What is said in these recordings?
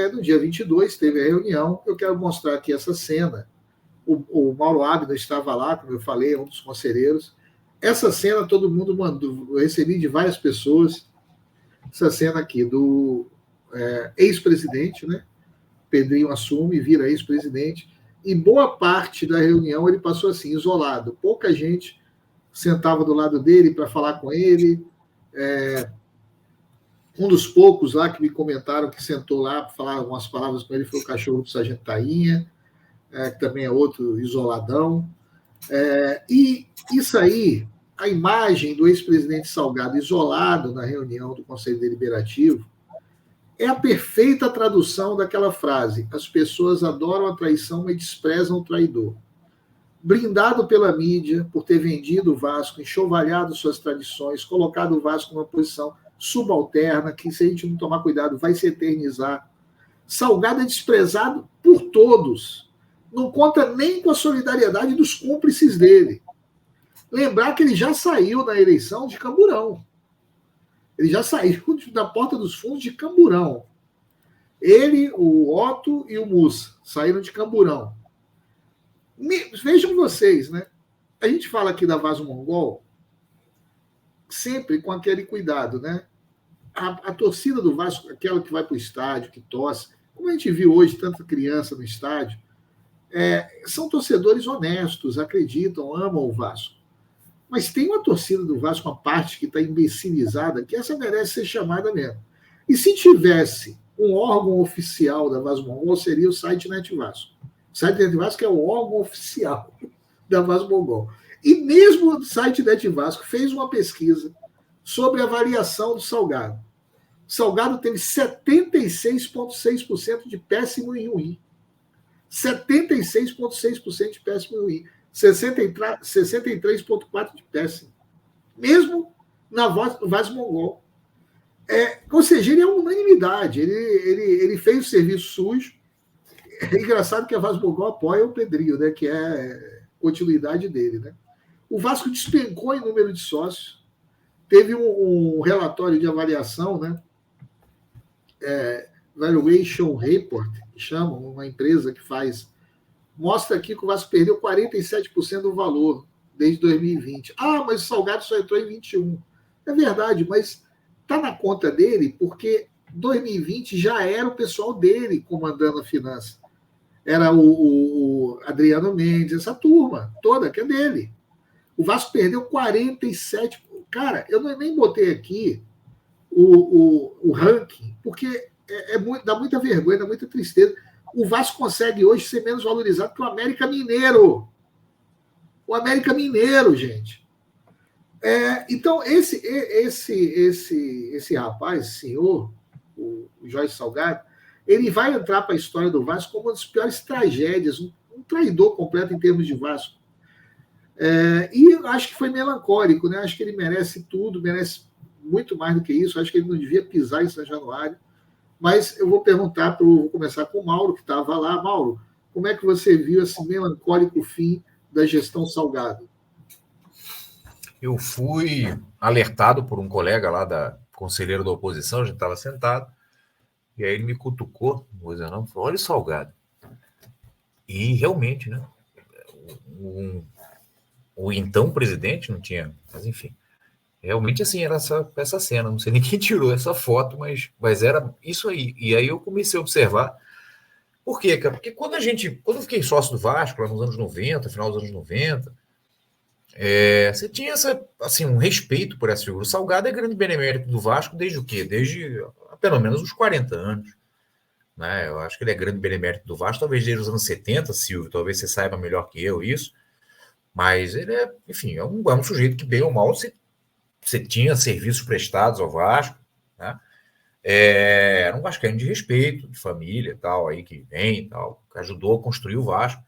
no dia 22 teve a reunião. Eu quero mostrar aqui essa cena. O Mauro Abner estava lá, como eu falei, um dos conselheiros. Essa cena todo mundo mandou, eu recebi de várias pessoas, essa cena aqui do ex-presidente, né? Pedrinho assume, vira ex-presidente, e boa parte da reunião ele passou assim, isolado. Pouca gente sentava do lado dele para falar com ele. Um dos poucos lá que me comentaram que sentou lá para falar umas palavras com ele foi o cachorro do Sargento Tainha, que também é outro isoladão. E isso aí, a imagem do ex-presidente Salgado isolado na reunião do Conselho Deliberativo, é a perfeita tradução daquela frase: as pessoas adoram a traição e desprezam o traidor. Blindado pela mídia por ter vendido o Vasco, enxovalhado suas tradições, colocado o Vasco numa posição subalterna, que se a gente não tomar cuidado vai se eternizar. Salgado é desprezado por todos. Não conta nem com a solidariedade dos cúmplices dele. Lembrar que ele já saiu na eleição de Camburão. Ele já saiu da porta dos fundos de Camburão. Ele, o Otto e o Mussa saíram de Camburão. Vejam vocês, né? A gente fala aqui da Vaso Mongol sempre com aquele cuidado, né? A torcida do Vasco, aquela que vai para o estádio, que torce, como a gente viu hoje, tanta criança no estádio, são torcedores honestos, acreditam, amam o Vasco. Mas tem uma torcida do Vasco, uma parte que está imbecilizada, que essa merece ser chamada mesmo. E se tivesse um órgão oficial da Vaso Mongol, seria o site Net Vasco. O site Net Vasco é o órgão oficial da Vaso Mongol. E mesmo o site Net Vasco fez uma pesquisa sobre a avaliação do Salgado. O Salgado teve 76,6% de péssimo e ruim. 76,6% de péssimo e ruim. 63,4% de péssimo. Mesmo na Vaso Mongol. Ou seja, ele é unanimidade. Ele fez o serviço sujo. É engraçado que a Vaso Mongol apoia o Pedrinho, né, que é continuidade dele. Né? O Vasco despencou em número de sócios. Teve um relatório de avaliação, né? Valuation Report, que chama, uma empresa que faz. Mostra aqui que o Vasco perdeu 47% do valor desde 2020. Ah, mas o Salgado só entrou em 21. É verdade, mas está na conta dele porque 2020 já era o pessoal dele comandando a finança. Era o Adriano Mendes, essa turma toda que é dele. O Vasco perdeu 47%. Cara, eu nem botei aqui o ranking, porque dá muita vergonha, dá muita tristeza. O Vasco consegue hoje ser menos valorizado que o América Mineiro. O América Mineiro, gente. Então, esse rapaz, esse senhor, o Jorge Salgado, ele vai entrar para a história do Vasco como uma das piores tragédias, um traidor completo em termos de Vasco. E acho que foi melancólico, né? Acho que ele merece tudo, merece muito mais do que isso. Acho que ele não devia pisar em São Januário. Mas eu vou vou começar com o Mauro, que estava lá. Mauro, como é que você viu esse melancólico fim da gestão Salgado? Eu fui alertado por um colega lá, conselheiro da oposição, a gente estava sentado, e aí ele me cutucou, não vou dizer não, falou: olha o Salgado. E realmente, né? O então presidente não tinha, mas enfim, realmente assim era essa cena, não sei nem quem tirou essa foto, mas era isso aí. E aí eu comecei a observar. Por quê, cara? Porque quando eu fiquei sócio do Vasco lá nos anos 90, final dos anos 90, você tinha um respeito por essa figura. O Salgado é grande benemérito do Vasco desde o quê? Desde pelo menos uns 40 anos. Né? Eu acho que ele é grande benemérito do Vasco, talvez desde os anos 70, Silvio, talvez você saiba melhor que eu isso. Mas ele enfim, é um sujeito que, bem ou mal, você tinha serviços prestados ao Vasco, né? Era um vascaíno de respeito, de família, tal, aí que vem, tal, que ajudou a construir o Vasco.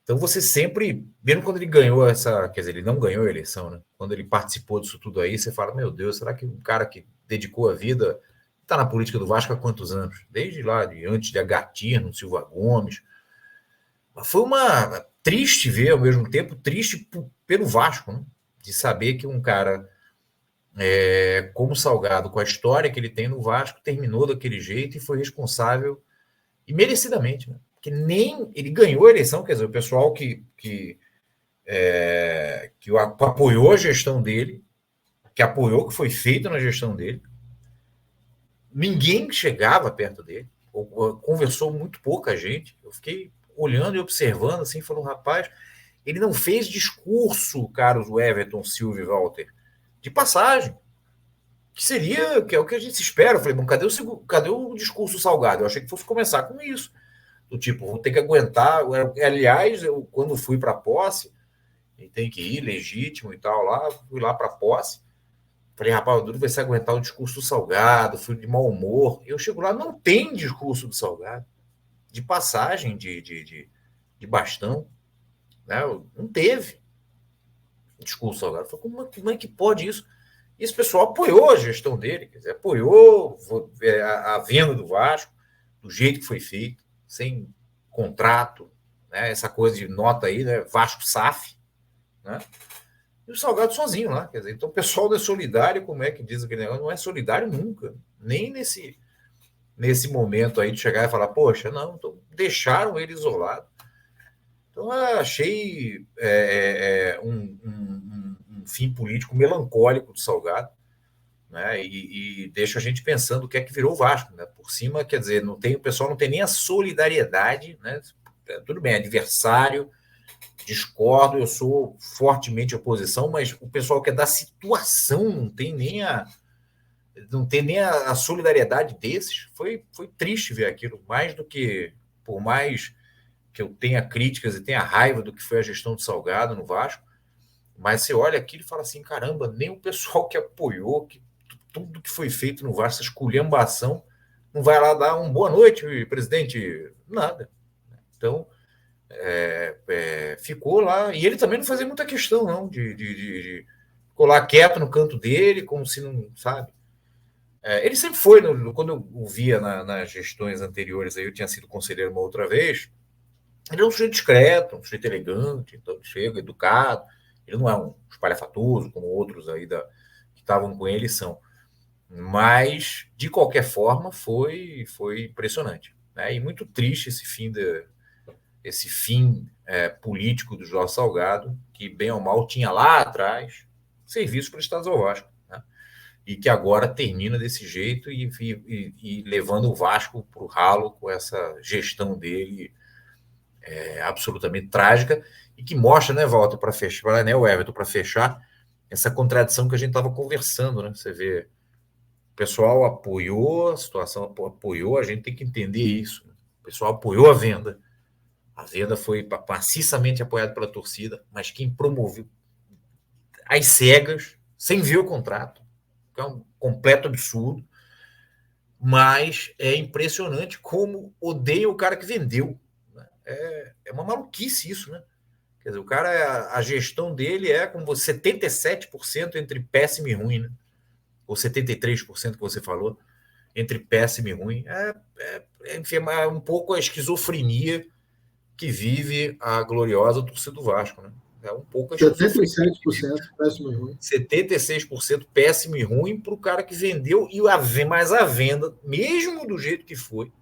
Então você sempre, mesmo quando ele ganhou quer dizer, ele não ganhou a eleição, né? Quando ele participou disso tudo aí, você fala: meu Deus, será que um cara que dedicou a vida está na política do Vasco há quantos anos? Desde lá, antes de Agatirno, Silva Gomes. Foi uma triste ver, ao mesmo tempo, triste pelo Vasco, né? De saber que um cara, como Salgado, com a história que ele tem no Vasco, terminou daquele jeito e foi responsável, e merecidamente, né? Porque nem ele ganhou a eleição, quer dizer, o pessoal que apoiou a gestão dele, que apoiou o que foi feito na gestão dele, ninguém chegava perto dele, conversou muito pouca gente. Eu fiquei olhando e observando, assim, falando, rapaz, ele não fez discurso, caros Everton, Silvio e Walter, de passagem, que é o que a gente se espera. Eu falei, bom, cadê o discurso Salgado? Eu achei que fosse começar com isso, do tipo, vou ter que aguentar. Aliás, eu, quando fui para a posse, e tem que ir legítimo e tal, fui lá para a posse, falei, rapaz, o duro vai se aguentar o discurso do Salgado, fui de mau humor. Eu chego lá, não tem discurso do Salgado, de passagem, de bastão, né? Não teve discurso do Salgado. Falei, como é que pode isso? E esse pessoal apoiou a gestão dele, quer dizer, apoiou a venda do Vasco, do jeito que foi feito, sem contrato, né? Essa coisa de nota aí, né? Vasco SAF, né? E o Salgado sozinho lá, quer dizer, então o pessoal não é solidário, como é que diz aquele negócio? Não é solidário nunca, nem nesse momento aí de chegar e falar, poxa, não, então deixaram ele isolado. Então eu achei um fim político melancólico do Salgado, né? E deixa a gente pensando o que é que virou o Vasco, né? Por cima, quer dizer, o pessoal não tem nem a solidariedade, né? Tudo bem, adversário, discordo, eu sou fortemente oposição, mas o pessoal que é da situação não tem nem a solidariedade desses. Foi triste ver aquilo, por mais que eu tenha críticas e tenha raiva do que foi a gestão do Salgado no Vasco, mas você olha aquilo e fala assim, caramba, nem o pessoal que apoiou tudo que foi feito no Vasco, essa esculhambação, não vai lá dar um boa noite, presidente, nada. Então, ficou lá, e ele também não fazia muita questão, não, de colar quieto no canto dele, como se não, sabe? Ele sempre foi, quando eu o via nas gestões anteriores, aí eu tinha sido conselheiro uma outra vez, ele é um sujeito discreto, um sujeito elegante, então ele chega, educado, ele não é um espalhafatoso, como outros aí que estavam com ele são. Mas, de qualquer forma, foi impressionante, né? E muito triste esse fim político do Jorge Salgado, que bem ou mal tinha lá atrás serviço prestados ao Vasco, né? E que agora termina desse jeito e levando o Vasco para o ralo com essa gestão dele absolutamente trágica, e que mostra, né, Walter, para fechar, né, o Everton, para fechar, essa contradição que a gente estava conversando, né? Você vê, o pessoal apoiou a situação, apoiou, a gente tem que entender isso, né? O pessoal apoiou a venda foi maciçamente apoiada pela torcida, mas quem promoveu às cegas, sem ver o contrato, que é um completo absurdo, mas é impressionante como odeia o cara que vendeu. É uma maluquice isso, né? Quer dizer, o cara, a gestão dele é como 77% entre péssimo e ruim, né? Ou 73% que você falou, entre péssimo e ruim. Enfim, é um pouco a esquizofrenia que vive a gloriosa torcida do Vasco, né? É um pouco a 77% péssimo e ruim. 76% péssimo e ruim para o cara que vendeu, mas a venda, mesmo do jeito que foi,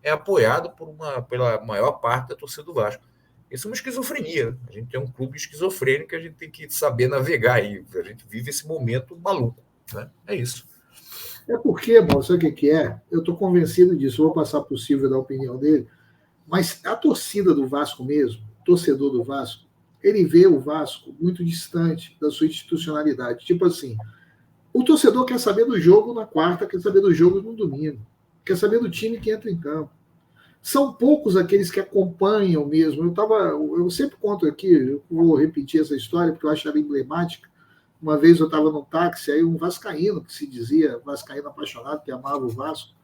é apoiado pela maior parte da torcida do Vasco. Isso é uma esquizofrenia. A gente tem um clube esquizofrênico que a gente tem que saber navegar aí. A gente vive esse momento maluco, né? É isso. É porque, bom, sabe o que é? Eu estou convencido disso. Eu vou passar para o Silvio dar a opinião dele. Mas a torcida do Vasco mesmo, o torcedor do Vasco, ele vê o Vasco muito distante da sua institucionalidade. Tipo assim, o torcedor quer saber do jogo na quarta, quer saber do jogo no domingo, quer saber do time que entra em campo. São poucos aqueles que acompanham mesmo. Eu sempre conto aqui, eu vou repetir essa história porque eu acho ela emblemática. Uma vez eu estava num táxi, aí um vascaíno, que se dizia vascaíno apaixonado, que amava o Vasco,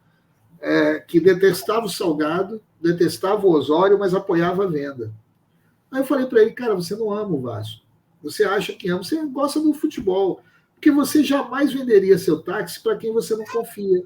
que detestava o Salgado, detestava o Osório, mas apoiava a venda. Aí eu falei para ele, cara, você não ama o Vasco. Você acha que ama, você gosta do futebol. Porque você jamais venderia seu táxi para quem você não confia.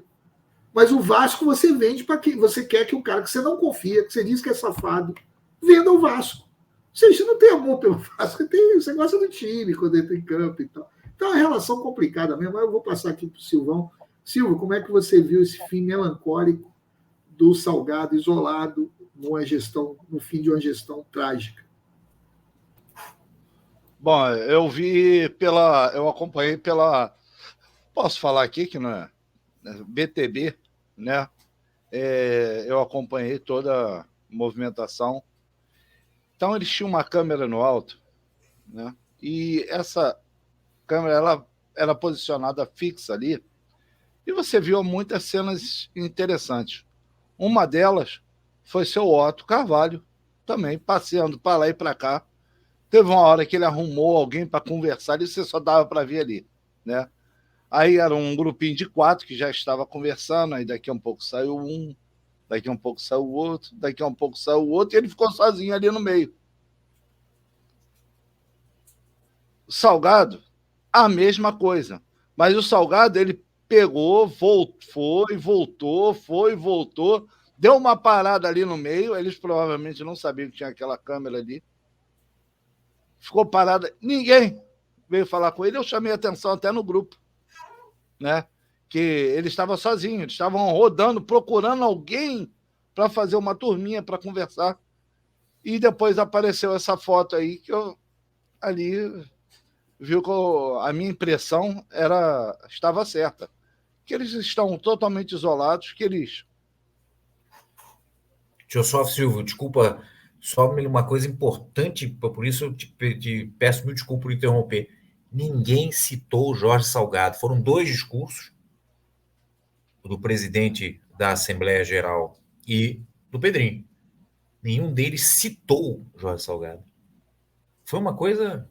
Mas o Vasco você vende para quem você quer que o cara que você não confia, que você diz que é safado, venda o Vasco. Você não tem amor pelo Vasco, você gosta do time quando entra em campo e tal. Então, é uma relação complicada mesmo. Eu vou passar aqui para o Silvão. Silvio, como é que você viu esse fim melancólico do Salgado isolado no fim de uma gestão trágica? Bom, eu acompanhei posso falar aqui que não é BTB, né? Eu acompanhei toda a movimentação. Então, eles tinham uma câmera no alto, né? E essa câmera ela era posicionada fixa ali, e você viu muitas cenas interessantes. Uma delas foi seu Otto Carvalho, também passeando para lá e para cá. Teve uma hora que ele arrumou alguém para conversar e você só dava para ver ali, né? Aí era um grupinho de 4 que já estava conversando, aí daqui a um pouco saiu um, daqui a um pouco saiu o outro, daqui a um pouco saiu o outro, e ele ficou sozinho ali no meio. O Salgado, a mesma coisa. Mas o Salgado, ele pegou, voltou, deu uma parada ali no meio, eles provavelmente não sabiam que tinha aquela câmera ali. Ficou parada, ninguém veio falar com ele, eu chamei atenção até no grupo, né? Que ele estava sozinho, eles estavam rodando, procurando alguém para fazer uma turminha para conversar. E depois apareceu essa foto aí que eu ali viu que a minha impressão estava certa. Que eles estão totalmente isolados, que eles... Tio Sócio Silvio, desculpa, só uma coisa importante, por isso eu te peço mil desculpas por interromper. Ninguém citou o Jorge Salgado. Foram 2 discursos, do presidente da Assembleia Geral e do Pedrinho. Nenhum deles citou o Jorge Salgado. Foi uma coisa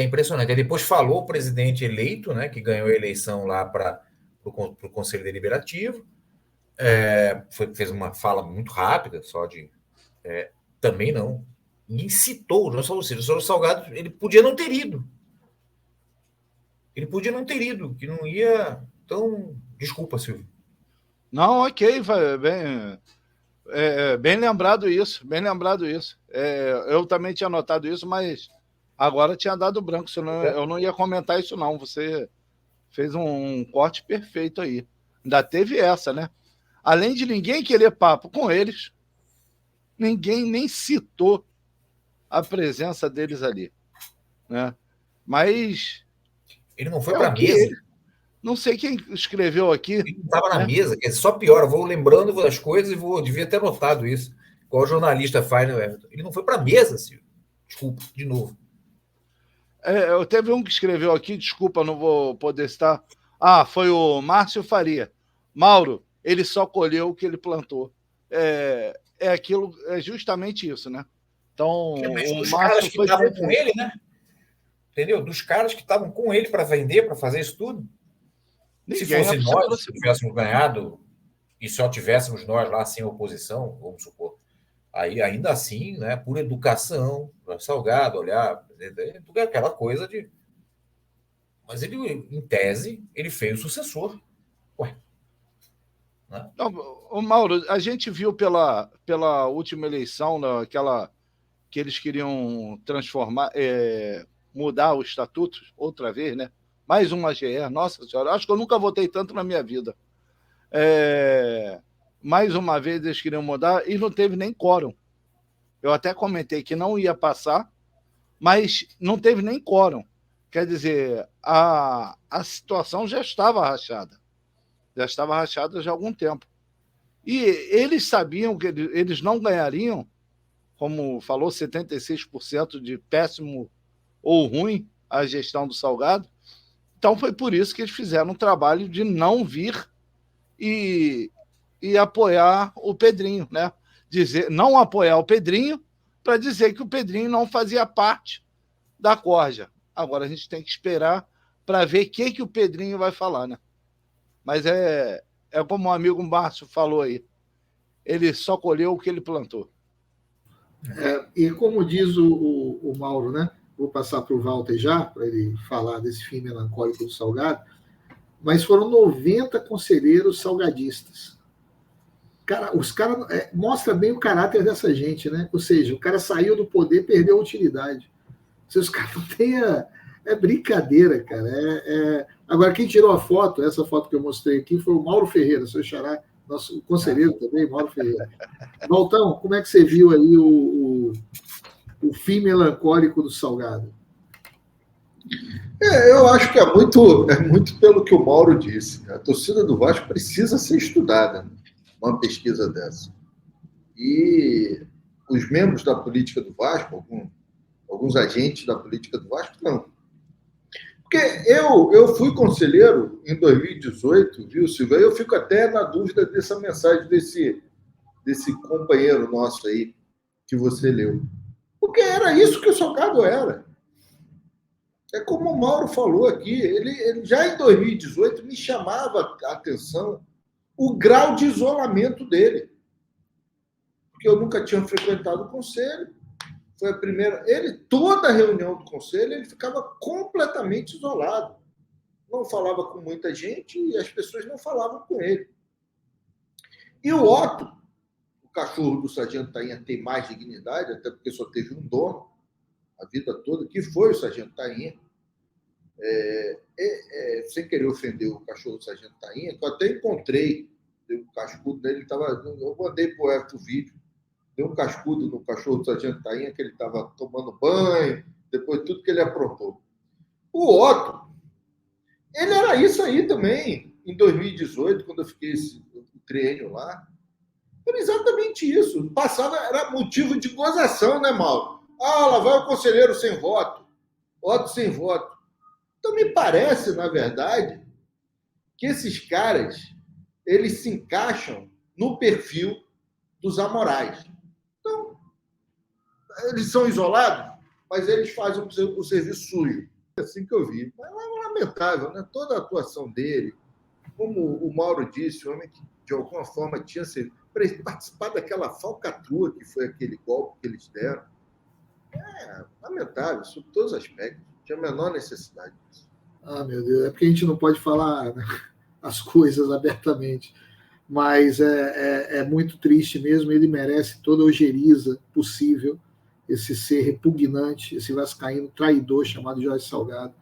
impressionante. Aí depois falou o presidente eleito, né, que ganhou a eleição lá para o Conselho Deliberativo. Fez uma fala muito rápida, só de... também não. Ninguém citou o Jorge Salgado. Ele podia não ter ido. Que não ia... Então, desculpa, Silvio. Não, ok, bem lembrado isso, eu também tinha notado isso, mas agora tinha dado branco, senão eu não ia comentar isso não. Você fez um corte perfeito aí. Ainda teve essa, né? Além de ninguém querer papo com eles, ninguém nem citou a presença deles ali, né? Mas ele não foi para a mesa. Não sei quem escreveu aqui. Ele não estava na mesa, que só piora. Eu vou lembrando das coisas e devia ter notado isso. Igual o jornalista faz, né? Ele não foi para a mesa, Silvio. Desculpa, de novo. Eu teve um que escreveu aqui, desculpa, não vou poder citar. Foi o Márcio Faria. Mauro, ele só colheu o que ele plantou. É justamente isso, né? Então, dos caras que estavam com ele, né? Entendeu? Dos caras que estavam com ele para vender, para fazer isso tudo. Se fosse nós, se tivéssemos ganhado e só tivéssemos nós lá sem oposição, vamos supor, aí ainda assim, né, por educação, Salgado, olhar, aquela coisa de... Mas ele, em tese, ele fez o sucessor. Ué. Né? Não, Mauro, a gente viu pela última eleição, naquela que eles queriam transformar, mudar o estatuto outra vez, né? Mais uma GE, nossa senhora, acho que eu nunca votei tanto na minha vida. Mais uma vez eles queriam mudar e não teve nem quórum. Eu até comentei que não ia passar, mas não teve nem quórum. Quer dizer, a situação já estava rachada. Já estava rachada já há algum tempo. E eles sabiam que eles não ganhariam, como falou, 76% de péssimo ou ruim a gestão do Salgado. Então, foi por isso que eles fizeram um trabalho de não vir e apoiar o Pedrinho, né? Não apoiar o Pedrinho para dizer que o Pedrinho não fazia parte da corja. Agora a gente tem que esperar para ver o que o Pedrinho vai falar, né? Mas é como o amigo Márcio falou aí, ele só colheu o que ele plantou. E como diz o Mauro, né? Vou passar para o Walter já, para ele falar desse fim melancólico do Salgado, mas foram 90 conselheiros salgadistas. Cara, os caras mostra bem o caráter dessa gente, né? Ou seja, o cara saiu do poder, perdeu a utilidade. Se os caras não têm É brincadeira, cara. Agora, quem tirou a foto, essa foto que eu mostrei aqui, foi o Mauro Ferreira, seu xará, nosso conselheiro também, Mauro Ferreira. Valtão, como é que você viu aí o fim melancólico do Salgado? Eu acho que é muito pelo que o Mauro disse. A torcida do Vasco precisa ser estudada, uma pesquisa dessa. E os membros da política do Vasco, alguns agentes da política do Vasco, não. Porque eu fui conselheiro em 2018, viu, Silvio? Eu fico até na dúvida dessa mensagem desse companheiro nosso aí que você leu. Porque era isso que o Salgado era. É como o Mauro falou aqui, ele já em 2018 me chamava a atenção o grau de isolamento dele. Porque eu nunca tinha frequentado o conselho. Foi a primeira. Toda a reunião do conselho, ele ficava completamente isolado. Não falava com muita gente e as pessoas não falavam com ele. E o Otto, o cachorro do Sargento Tainha, tem mais dignidade, até porque só teve um dono a vida toda, que foi o Sargento Tainha. Sem querer ofender o cachorro do Sargento Tainha, que eu até encontrei, dei um cascudo nele, eu mandei para o vídeo. Deu um cascudo no cachorro do Sargento Tainha, que ele estava tomando banho, depois de tudo que ele aprontou. O Otto, ele era isso aí também, em 2018, quando eu fiquei o triênio lá. Era exatamente isso. Passava, era motivo de gozação, né, Mauro? Lá vai o conselheiro sem voto. Otto sem voto. Então, me parece, na verdade, que esses caras, eles se encaixam no perfil dos amorais. Então, eles são isolados, mas eles fazem o serviço sujo. É assim que eu vi. Mas é lamentável, né? Toda a atuação dele, como o Mauro disse, o homem que, de alguma forma, tinha participado daquela falcatrua que foi aquele golpe que eles deram. É lamentável, sob todos os aspectos. Não tinha a menor necessidade disso. Meu Deus, é porque a gente não pode falar, né, as coisas abertamente. Mas é muito triste mesmo, ele merece toda a ojeriza possível, esse ser repugnante, esse vascaíno traidor chamado Jorge Salgado.